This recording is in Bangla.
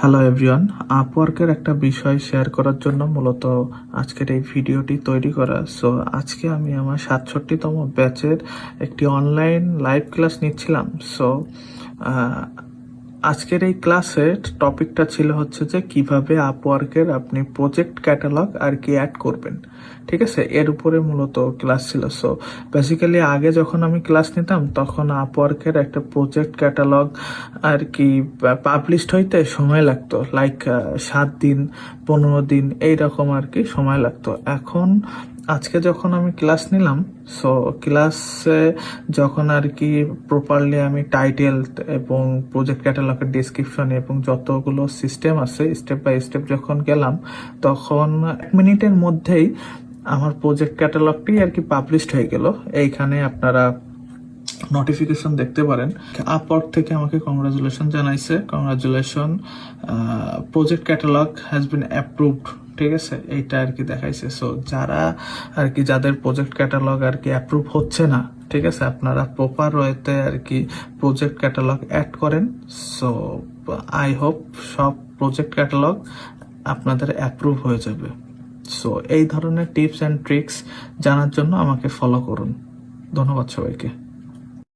হ্যালো এভরিওয়ান, আপওয়ার্কের একটা বিষয় শেয়ার করার জন্য মূলত আজকের এই ভিডিওটি তৈরি করা। সো আজকে আমি আমার ৬৭তম ব্যাচের একটি অনলাইন লাইভ ক্লাস নিচ্ছিলাম। সো আজকের এই ক্লাসের টপিকটা ছিল হচ্ছে যে কিভাবে আপওয়ার্কের আপনি প্রজেক্ট ক্যাটালগ আর কি অ্যাড করবেন। ঠিক আছে, এর উপরে মূলত ক্লাস ছিল। সো বেসিক্যালি আগে যখন আমি ক্লাস নিতাম তখন আপওয়ার্কের একটা প্রজেক্ট ক্যাটালগ আর কি পাবলিশড হইতে সময় লাগতো, লাইক 7 দিন 15 দিন এইরকম আর কি সময় লাগতো। এখন আজকে যখন আমি ক্লাস নিলাম, সো ক্লাসে যখন আর কি প্রপারলি আমি টাইটেল এবং প্রজেক্ট ক্যাটালগের ডিসক্রিপশন এবং যতগুলো সিস্টেম আছে স্টেপ বাই স্টেপ যখন গেলাম, তখন 1 মিনিটের মধ্যেই আমার প্রজেক্ট ক্যাটালগটি আর কি পাবলিশড হয়ে গেল। এইখানে আপনারা নোটিফিকেশন দেখতে পারেন। আপওয়ার্ক থেকে আমাকে কংগ্রাচুলেশন জানাইছে, congratulation, project catalogue has been approved. ঠিক আছে, এইটা আর কি দেখাইছে। সো যারা আর কি যাদের প্রজেক্ট ক্যাটালগ আর কি অ্যাপ্রুভ হচ্ছে না, ঠিক আছে, আপনারা প্রপার ওয়েতে আর কি প্রজেক্ট ক্যাটালগ অ্যাড করেন। সো আই হোপ সব প্রজেক্ট ক্যাটালগ আপনাদের অ্যাপ্রুভ হয়ে যাবে। সো এই ধরনের টিপস অ্যান্ড ট্রিক্স জানার জন্য আমাকে ফলো করুন। ধন্যবাদ সবাইকে।